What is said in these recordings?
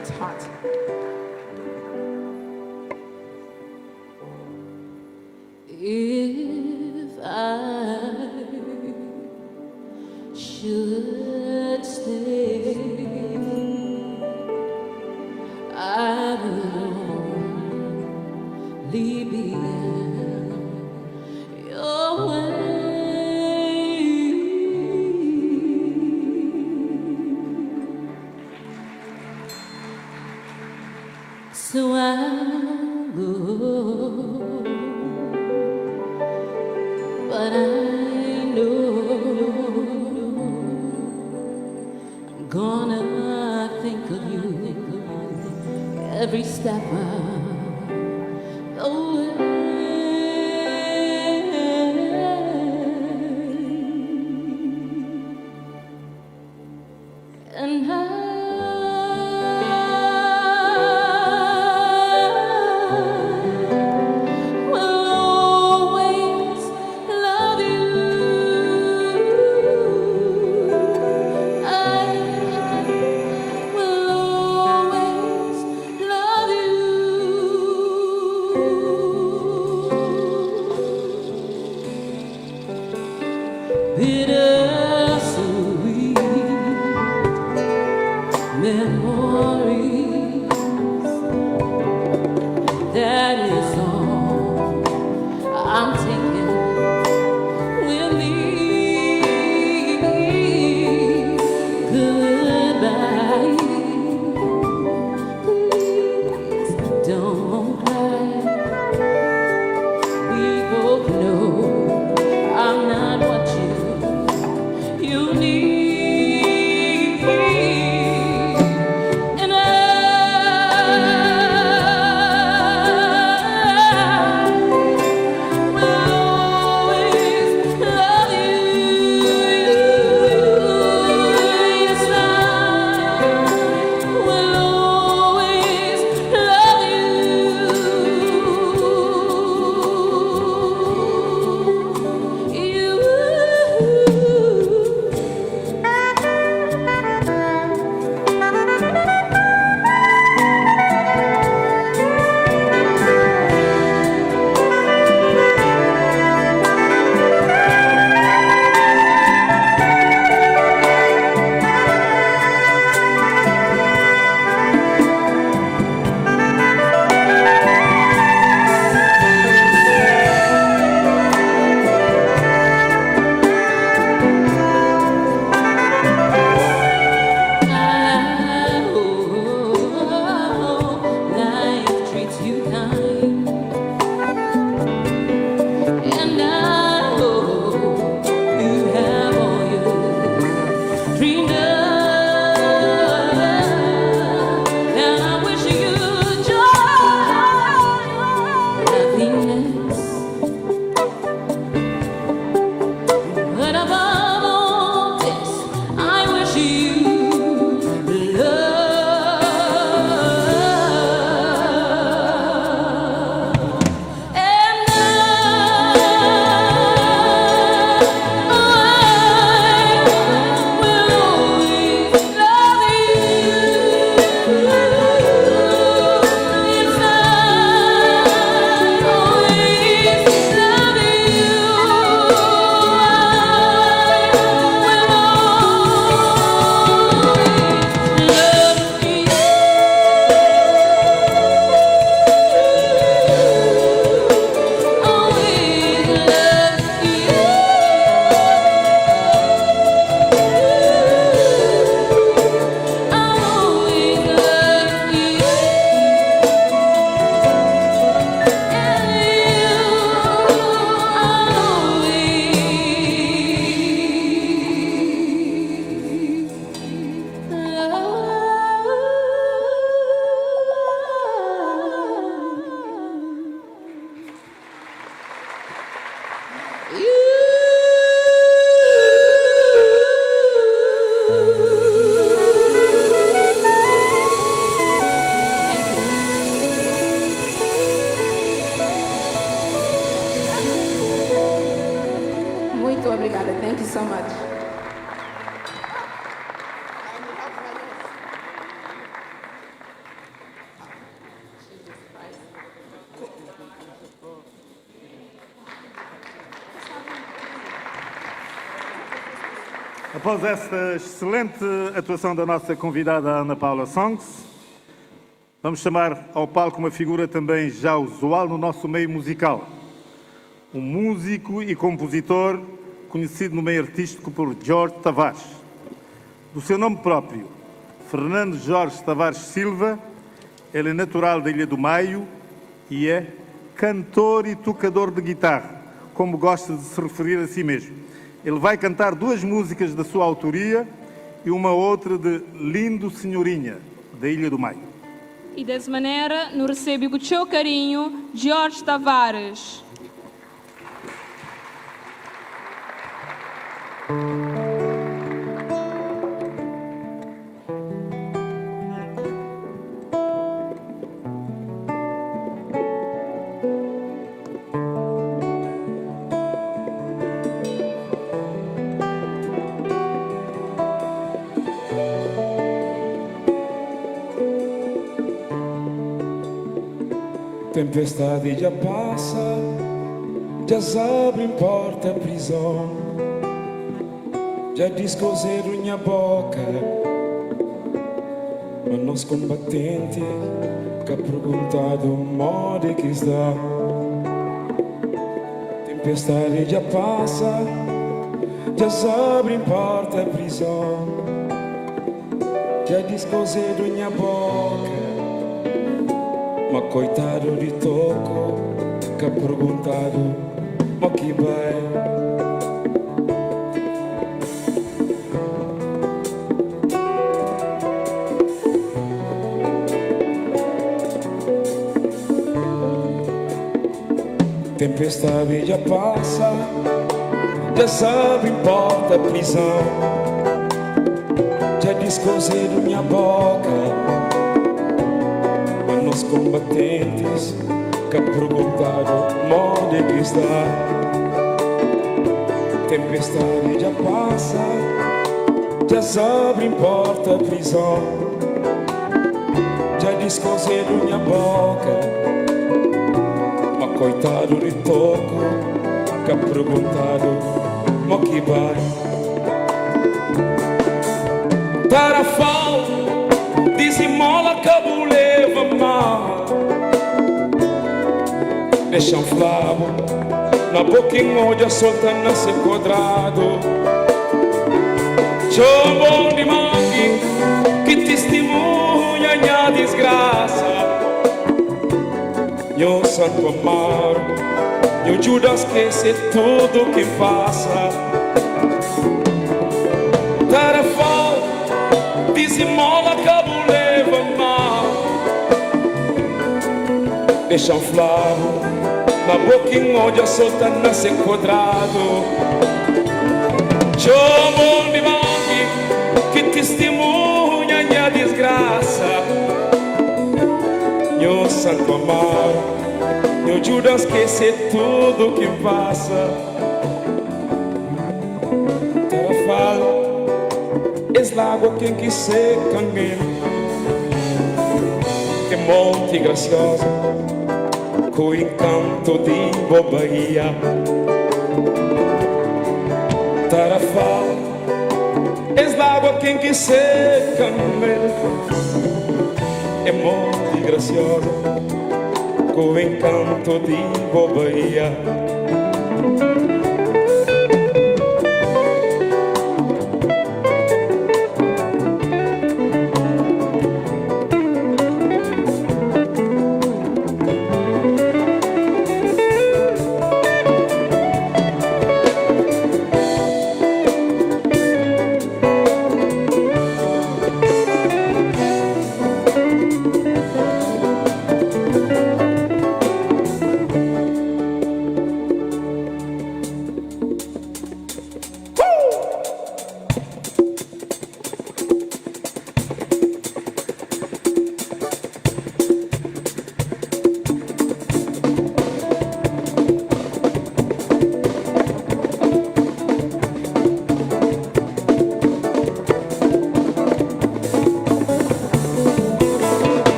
It's hot. If I should stay, I would only be in your way. So I'll go, but I know I'm gonna think of you every step of the way. And will always love you. I will always love you. Bittersweet memories, that is all I'm taking with me. Goodbye, please don't cry. We both know I'm not what you need. And I will always love you. Yes, I will always love you. I hope life treats you kind, and I hope you have all you dreamed of. And I wish you joy, happiness, but above all this, I wish you love. And I will always love you. Yes, I always love you. Muito obrigada. Thank you so much. Após esta excelente atuação da nossa convidada Ana Paula Songs, vamos chamar ao palco uma figura também já usual no nosso meio musical. Um músico e compositor conhecido no meio artístico por Jorge Tavares. Do seu nome próprio, Fernando Jorge Tavares Silva, ele é natural da Ilha do Maio e é cantor e tocador de guitarra, como gosta de se referir a si mesmo. Ele vai cantar duas músicas da sua autoria e uma outra de Lindo Senhorinha, da Ilha do Maio. E dessa maneira, nos recebe com o seu carinho, Jorge Tavares. Tempestade já passa, já abre porta prisão, já diz cozer minha boca, mas nós combatente que perguntado o modo que está. Tempestade já passa, já abre porta prisão, já diz cozer minha boca. Mas coitado de toco, que ha perguntado, mas que vai? Tempestade já passa, já sabe importa a prisão, já descozido minha boca. Os combatentes que ha perguntado onde que está. Tempestade já passa, já sabe importa a prisão, já descozido minha boca. Mas coitado de toco que ha perguntado mo que vai. Tarafal desemola que leva mal, deixa um flavo na boquinha já solta nesse quadrado. Chobom de mangue que testemunha minha desgraça. Meu santo amaro, meu Judas esquece tudo que passa. Tarafal desemola que deixa um flavo na boquinha já solta nesse quadrado. Chobom de mangue que testemunha minha desgraça. Meu santo amaro, meu Judas esquece tudo que passa. Tarafal, es água quem que seca mesmo. Que monte graciosa, com encanto de bobaia. Tarafal, és água quem que seca é monte graciosa, com encanto de bobaia.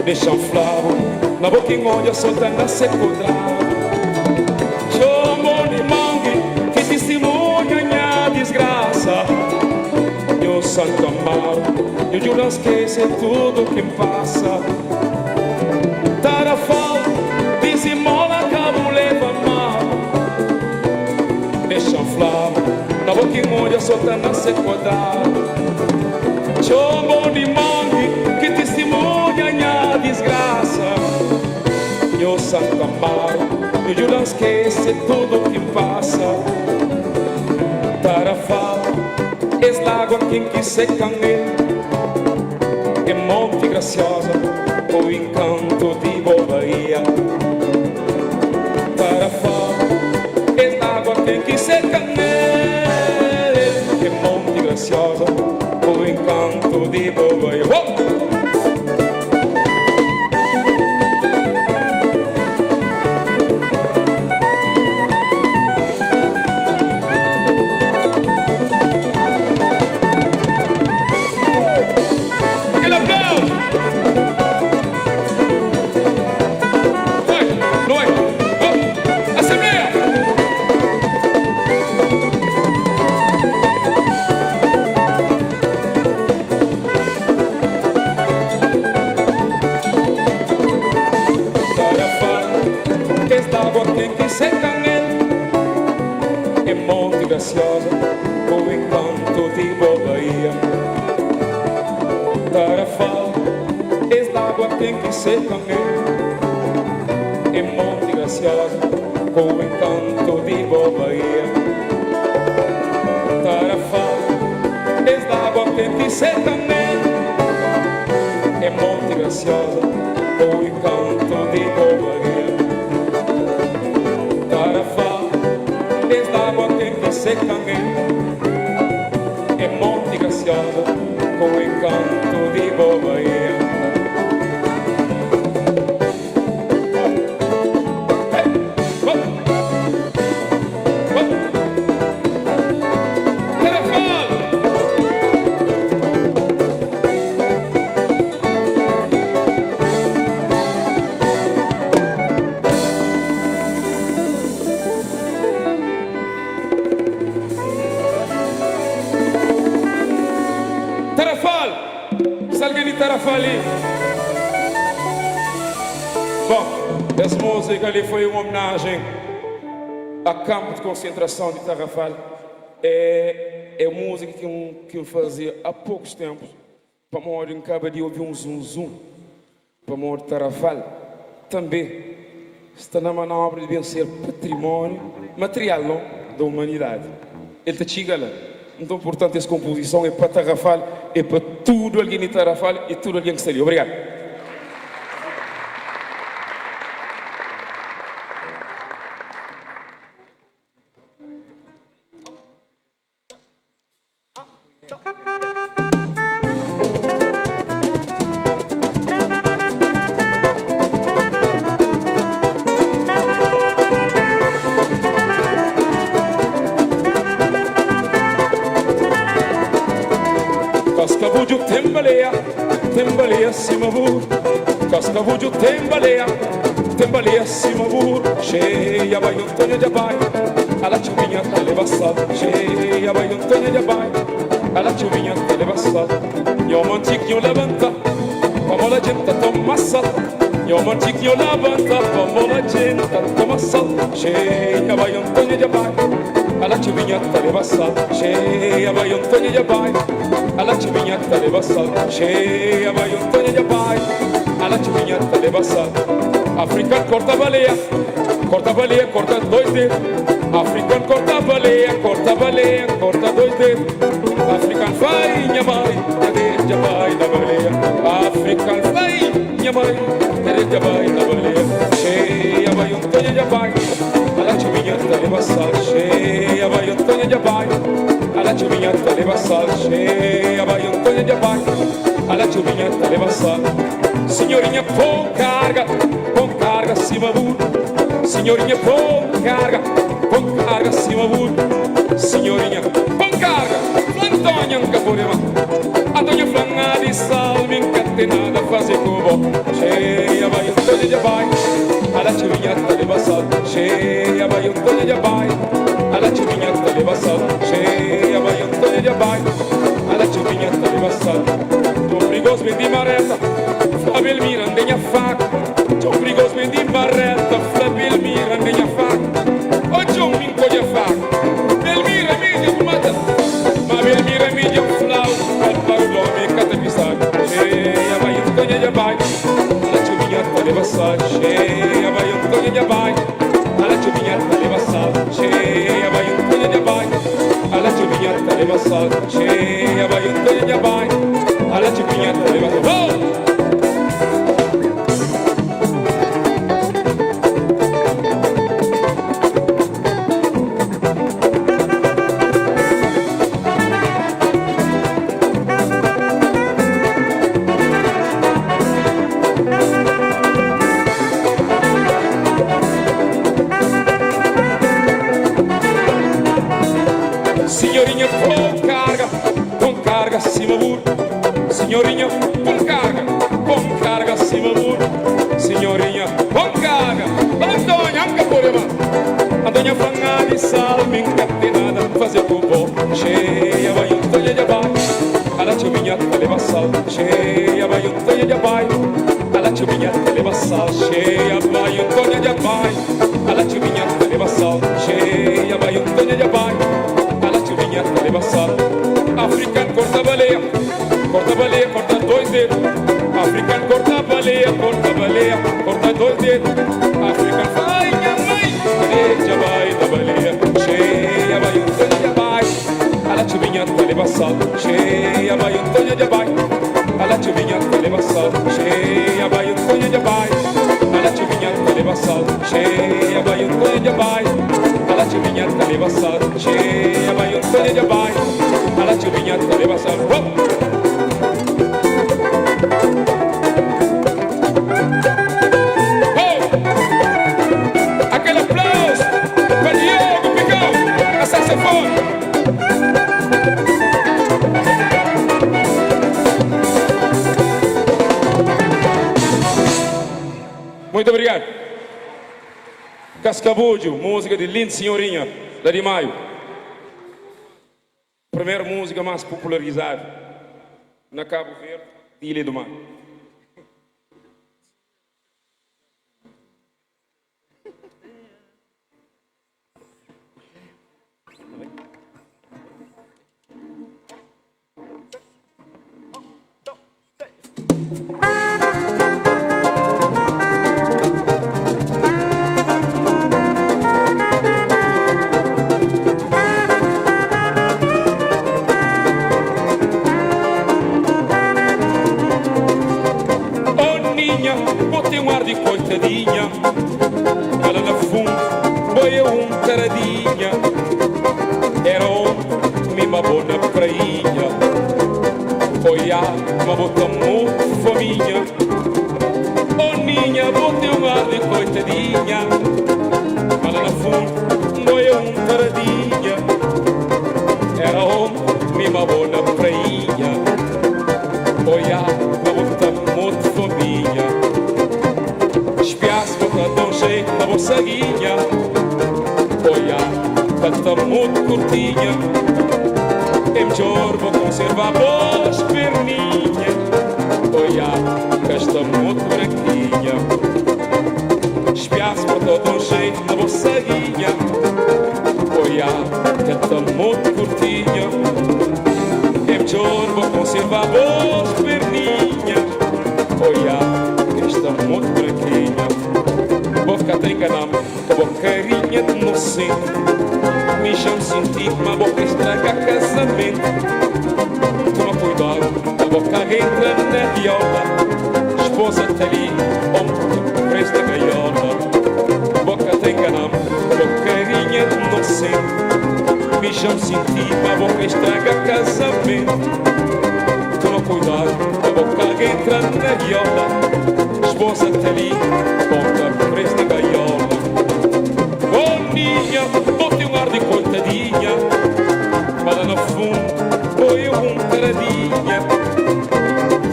Deixa um flavo na boquinha onde a solta nasce quadrado. Meu Santo Amaro, eu juro não esquecer tudo que passa. Tarafal, dizimola, cabo, leva mal. Deixa flama, na boca e molha, solta na secodar. Chombo de mangue, que testemunha a desgraça. Meu Santo Amaro, eu juro não esquecer tudo que passa. Tarafal, es lago quem que seca nele, é Monte Graciosa, o encanto de boa Bahia. Tarafal, es lago quem que seca nele, é Monte Graciosa, o encanto de boa Bahia. Graciosa, o encanto de boa Bahia. Tarafal, es água tem que seca é Monte Graciosa, o encanto de boa Bahia. Tarafal, es água tem que seca é Monte Graciosa, o encanto de boa Bahia. Tarafal, es água tem que seca é Monte Graciosa, com o encanto de boa Bahia. Bom, essa música ali foi uma homenagem a campo de concentração de Tarrafal. É música que eu fazia há poucos tempos, para morrer em cabo de ouvir um zum-zum, para morrer Tarrafal. Também está na manobra de vencer património material não, da humanidade. Ele está chegando lá. Então, portanto, essa composição é para Tarrafal, é para tudo alguém de Tarrafal e tudo alguém que está ali. Obrigado. Cascavujo tembaleia simavur. Cascavujo tembaleia simavur. Cheia vai Antônia de Abai, a la chuvinha televassal. Cheia vai Antônia de Abai, a la chuvinha televassal. Yo mantiquinho levanta, como la gente toma sal. Yo mantiquinho levanta, como la gente toma sal. Cheia vai Antônia de Abai, a la chuvinha televassal. Cheia vai Antônia de Abai, a la chuvinha televassal. Cheia vai Antônia de Abai, a la chuvinha televassal. Africano corta baleia, corta dois dedos. Africano corta baleia, corta dois dedos. Africano vai, minha mãe, cadê a mãe da baleia? Africano vai, minha mãe, cadê a mãe da baleia? Cheia vai Antônia de Abai, a la chuvinha televassal. Cheia vai Antônia de Abai, a la chuvinha televassal. Cheia vai Antônia de Abai, a la chuvinha televassal. Senhorinha, põe carga acima do. Senhorinha, põe carga acima do. Senhorinha, põe carga, Antônia Caporema. Antônia Flanga de Salme, encatenada a fazer cubo. Cheia vai Antônia de Abai, a la chuvinha televassal. Cheia vai Antônia de Abai, a la chuvinha televassal. Cheia vai Antônia de Abai, a alla ciubignetta di passata. C'ho brigos di maretta, Fabel Mirandegna fa. C'ho brigos di maretta, Fabel Mirandegna fa. Oggi un minco di fa, del mira medio mata, ma del mira medio flau, al parlo mi cata pisar. Cheia vai Antônia de Abai, alla ciubignetta di passata. Cheia vai Antônia de Abai, alla ciubignetta di passata. Cheia vai Antônia de Abai, alla ciubignetta di passata. Cheia vai Antônia de Abai, alla ciubignetta di passata. Signorinha com carga, cima burro. Signorinha com carga, cima burro. Signorinha com carga, Antônia, anca por ema. Antônia fanga de sal, me encatenada, fazer cupom. Cheia vai Antônia de Abai, alla ciubignetta leva sal. Cheia vai Antônia de Abai, alla ciubignetta leva sal. Cheia vai Antônia de Abai, alla ciubignetta leva sal. Cheia vai Antônia de Abai, ciubignetta leva sal. Africano corta baleia, corta dois dedos. Africano corta baleia, corta dois dedos. Africano vai, minha mãe, já vai da baleia. Cheia vai Antônia de Abai, alla ciubignetta leva sal. Cheia vai Antônia de Abai, alla ciubignetta leva sal. Cheia vai Antônia de Abai, alla ciubignetta leva sal. Cheia vai Antônia de Abai, alla ciubignetta leva sal. Cheia vai Antônia de Abai, alla ciubignetta leva sal. Aquele aplauso para Diogo Picão, a saxofone. Muito obrigado. Cascabúdio, música de Linda Senhorinha, lá de Maio. Primeira música mais popularizada na Cabo Verde e Ilha do Mar. Botei um ar de coitadinha, ela na fundo, boia taradinha. Era ontem, uma boa prainha, olhar, uma bota muito fominha. Oh ninha, botei um ar de coitadinha, ela na fundo, boia taradinha. Era ontem, uma boa prainha, olhar, uma bota muito fominha. Espiasse para dar um jeito na bolsaguinha, olhar, está muito curtinha. É melhor vou conservar boas perninhas, olhar, que está muito branquinha. Espiasse para dar um jeito na bolsaguinha, olhar, que está muito curtinha. É melhor vou conservar boas perninhas, olhar, está muito branquinha. Boca tem caname, bocarinha de inocente. Me chamo sentir que uma boca estraga casamento. Toma cuidado, a boca entra na viola. Esposa tá ali, homem, preço da gaiola. Boca tem caname, bocarinha de inocente. Me chamo sentir que uma boca estraga casamento. Toma cuidado, a boca entra na viola. Esposa tá ali, boca preço da gaiola. Oh ninha, botei um ar de coitadinha, mas lá no fundo foi taradinha.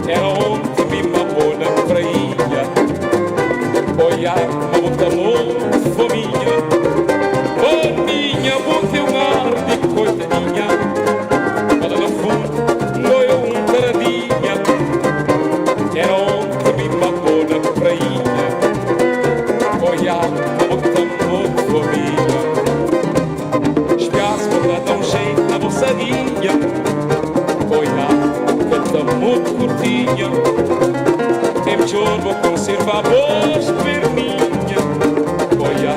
Era ontem uma boa prainha, olhar, uma bota muito fominha. Oh ninha, botei um ar de coitadinha, mas lá no fundo muito curtinha. É melhor vou conservar a voz perninha. Olha,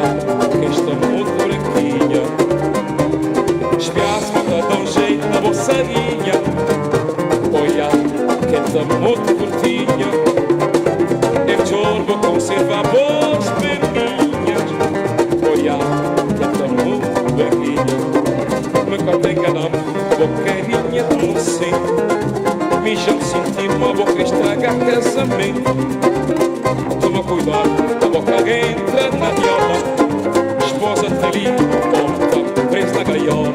que está muito branquinha. Espiasse-me a dar um jeito na bolsarinha. Olha, que está muito curtinha. É melhor vou conservar a voz perninha. Olha, que está muito branquinha. Me contém enganando, boqueirinha de mocinho. Me já me senti uma boca estraga casamento. Toma cuidado, a boca entra na viola. Esposa tá ali, ponta, presa na gaiola.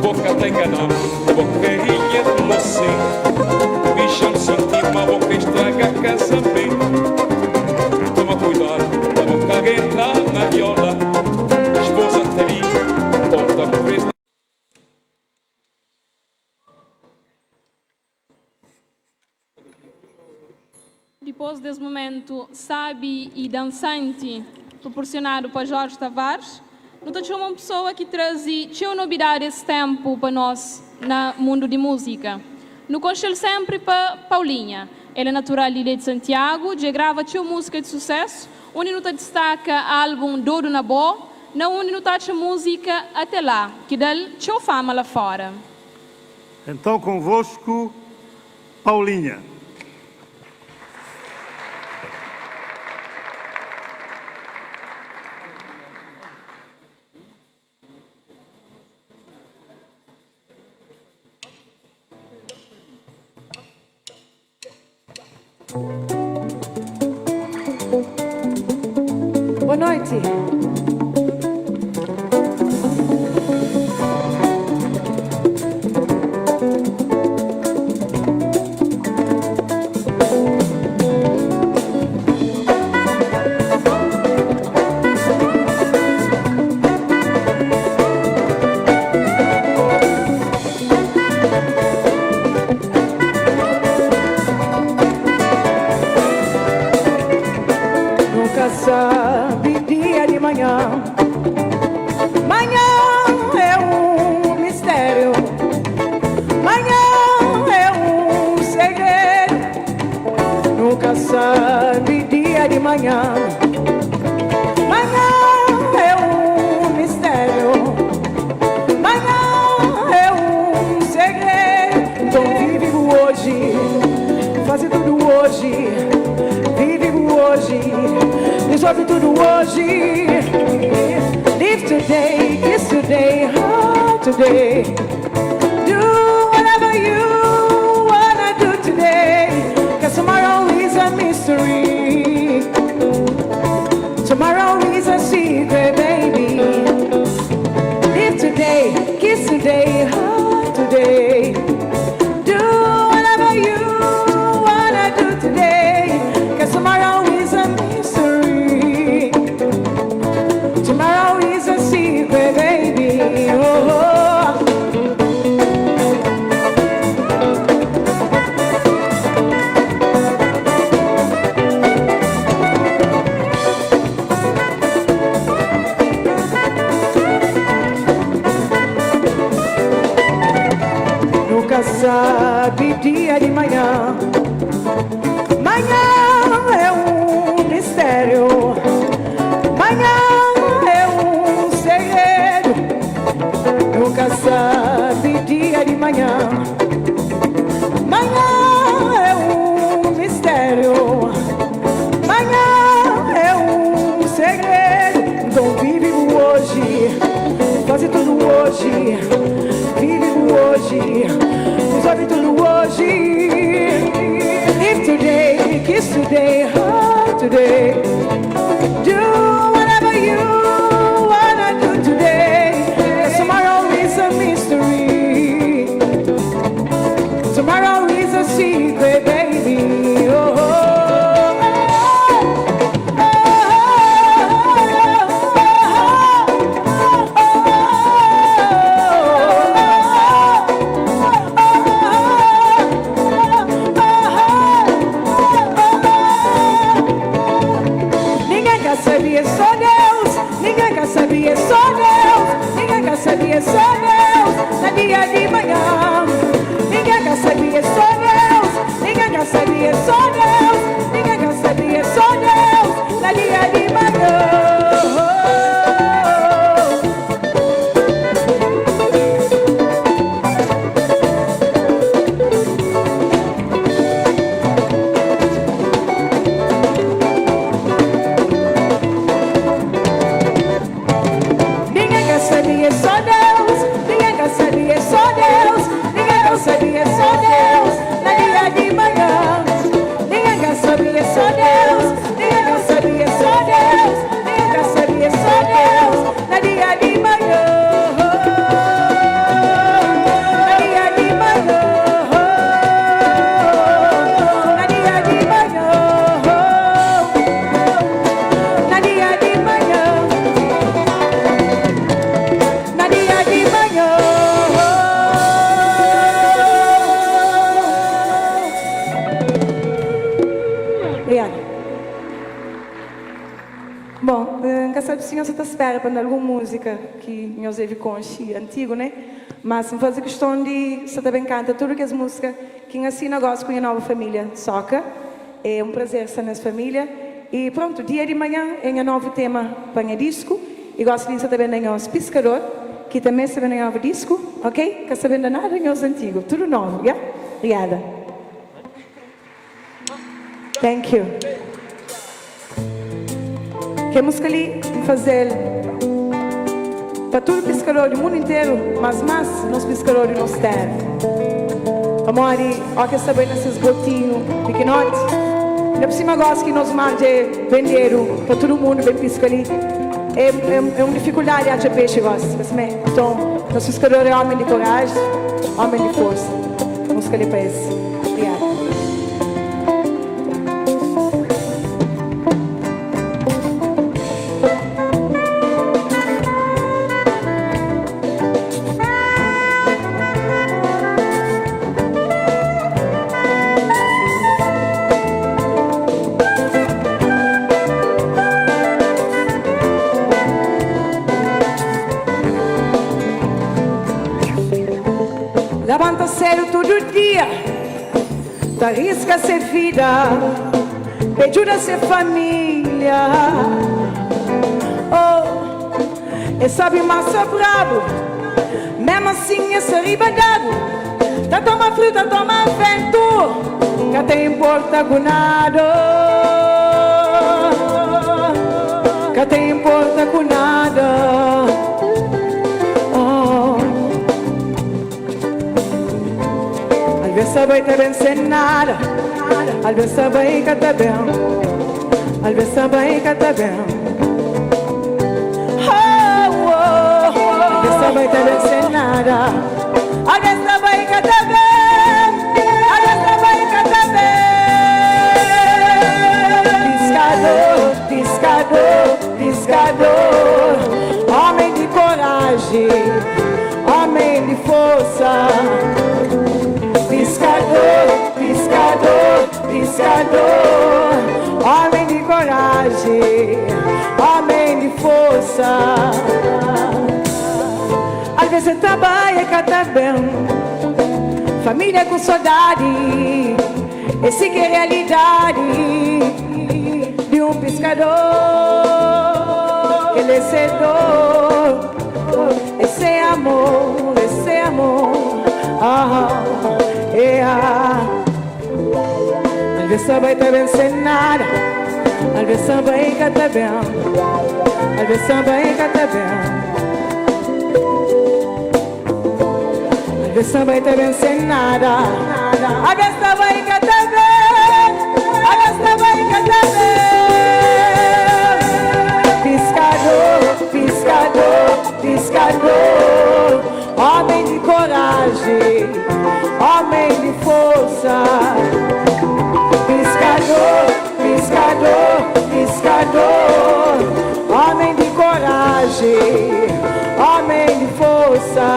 Boca tá enganando, a boqueirinha de mocinho. Me já me senti uma boca estraga casamento. Toma cuidado, a boca entra na viola. Esposa tá ali, ponta, presa na Depois desse momento sabe e dançante proporcionado por Jorge Tavares, nós temos uma pessoa que traz uma novidade esse tempo para nós no mundo de música. No conselho sempre para Paulinha. Ela é natural de Ilha de Santiago, já grava uma música de sucesso, onde nos destaca o álbum Dodo na Boa, na onde nos taxa música até lá, que dá uma fama lá fora. Então, convosco, Paulinha. Boa noite. Nunca sabe dia de manhã. Manhã é um mistério. Manhã é um segredo. Nunca sabe dia de manhã. Manhã é um mistério. Manhã é um segredo. Então vive o hoje, faz tudo hoje. Vive o hoje, resolve tudo hoje. Live today, kiss today, heart today. Do whatever you wanna do today. Cause tomorrow is a mystery. Tomorrow is a secret, baby. Live today, kiss today, heart today. Do whatever you wanna do today. Cause tomorrow is a mystery. Tomorrow is a secret, baby. Oh. Nunca sabe dia de manhã. Manhã é um mistério. Manhã é um segredo. Nunca sabe dia de manhã. Manhã é um mistério. Manhã é um segredo. Então vive o hoje, faz tudo hoje. Vive o hoje, resolve tudo hoje. Live today, kiss today, heart today. Do whatever you wanna do today. Cause tomorrow is a mystery. Tomorrow is a secret, baby. Oh, oh, sabia só Deus, ninguém quer saber, só Deus, ninguém quer saber, só Deus, na dia de manhã, ninguém quer saber, só Deus, saber, é só Deus. Ninguém quer saber, é só Deus. Na dia de manhã. Para alguma música que nós teve com antigo, né? Mas se fazer questão de você também canta tudo que as músicas que assim negócio com a nova família soca. É um prazer estar nessa família. E pronto, dia de manhã é um novo tema para o disco. E gosto de saber também nós Piscador, que também sabe um novo disco, ok? Que sabendo nada nós antigo, tudo novo, yeah? Obrigada. Thank you. Que música ali fazer para todo pescador do mundo inteiro, mas nos pescadores nos terra. Vamos ali, ó que saber nesses gotinhos pequenotes. Ainda por cima gosto que nos mande vender para todo mundo ver pesca ali. É uma dificuldade de achar peixe, gosto. Então, nos pescadores é homem de coragem, homem de força. Música ali para esse. Obrigada. Levanta cedo todo dia, arrisca ser vida, ajuda ser família. Oh, e sabe massa bravo, mesmo assim essa riba d'água, tá toma frio, tá toma vento, que te importa com nada, que te importa com nada. Às vezes vai te vencer nada, às vezes vai que te bem, às vezes vai que te bem. Às vezes vai te vencer nada, às vezes vai que te bem, às vezes vai que te bem. Piscador, piscador, piscador, homem de coragem, homem de força. Piscador, piscador, piscador, homem de coragem, homem de força. Às vezes trabalha que tá bem, família com saudade, esse que é realidade de um pescador. Ele é cedor, esse é amor, esse é amor. Às vezes vai te vencer nada, às vezes vai que te bem, às vezes vai que te bem, às vezes vai te vencer nada, às vezes vai que te bem, às vezes vai que te bem. Piscador, piscador, piscador, homem de coragem, homem de força. Piscador, piscador, piscador, homem de coragem, homem de força.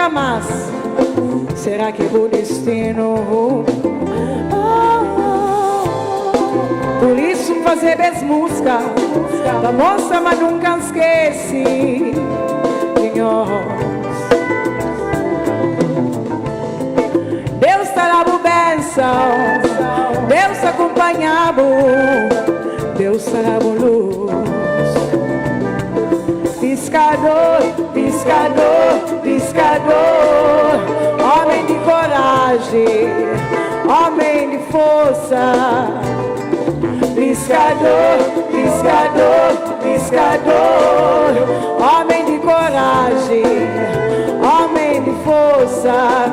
nunca mais. Será que o destino? Por isso fazer as músicas da moça, mas nunca esquece de nós. Deus está na benção, Deus acompanhava, Deus está na luz. Piscador, piscador, piscador, homem de coragem, homem de força. Piscador, piscador, piscador, homem de coragem, homem de força.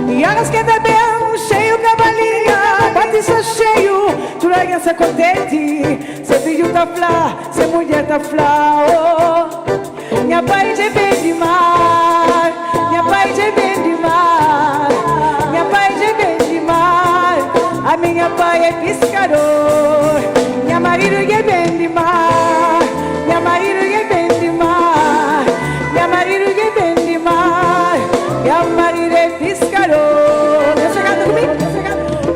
E horas que bebeu, cheio cavalinha, bate só cheio, tu larga se contente, se filho tá flá, se mulher tá flá, oh. Minha pai já vem de mar, minha pai já vem de mar, minha pai já vem de mar, a minha pai é pescador, minha marido é bem de mar, minha marido é bem de mar, minha marido é bem de mar, minha marido é pescador. Você canta comigo?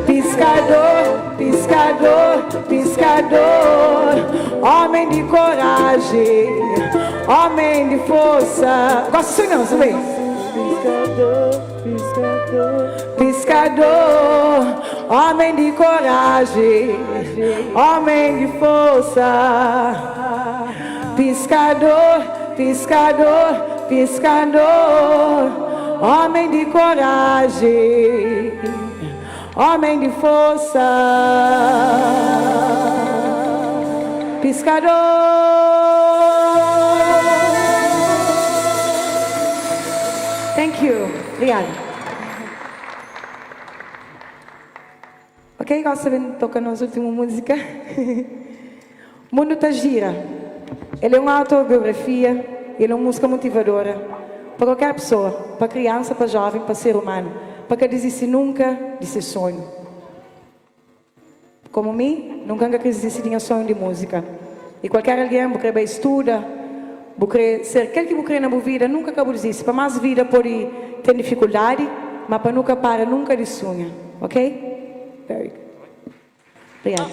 Pescador, pescador, pescador, homem de coragem, homem de força. Gosta disso não, sabe? Pescador, pescador, pescador, homem de coragem, homem de força. Pescador, pescador, pescador, homem de coragem, homem de força. Pescador. Thank you. Obrigada. Ok, gosta de tocar nas últimas músicas? Mundo tá gira. Ele é uma autobiografia, ele é uma música motivadora para qualquer pessoa, para criança, para jovem, para ser humano, para que desistir nunca de seu sonho. Como mim, nunca desistir de sonho de música. E qualquer alguém que quer estudar, que ser aquele que quer na vida, nunca acaba de desistir. Para mais vida pode ter dificuldade, mas para nunca para, nunca de sonha. Ok? Very good. Obrigada.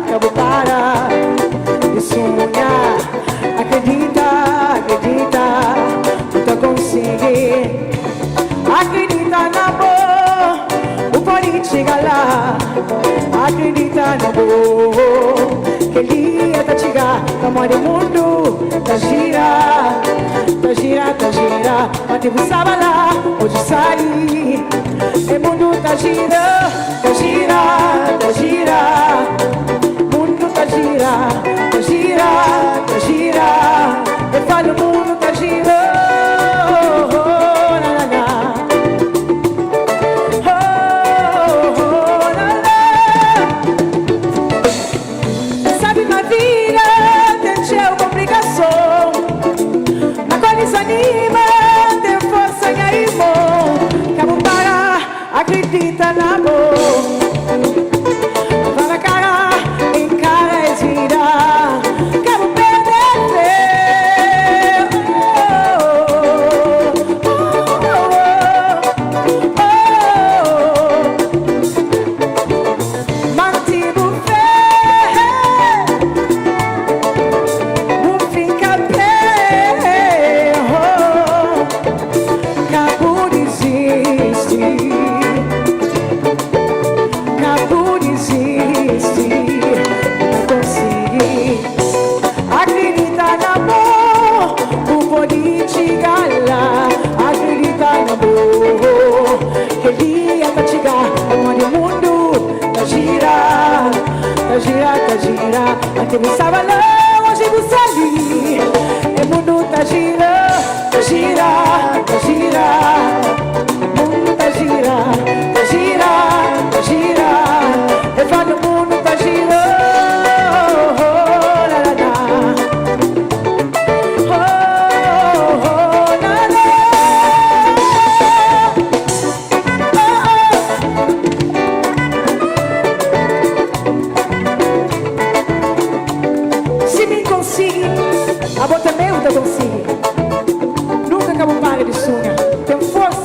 Acabo para de sonhar. Acredita, acredita, tu conseguir. Acredita na boa, o pode chegar lá. Acredita na boa, que dia tá chegar. Amor do mundo, tá gira, tá gira, tá gira. Mas te buscava lá, hoje sai. O mundo tá gira, tá gira, tá gira. Mundo tá gira, tá gira, tá gira. Eu falo o mundo tá gira, oh, oh, na, na, na. Oh, oh, na, na. Sabe uma vida tem cheio complicação, mas quando desanima tem força e aí bom. Acabo para, acredita na boa. Vai na cara, encara e gira.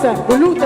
luta, o luta.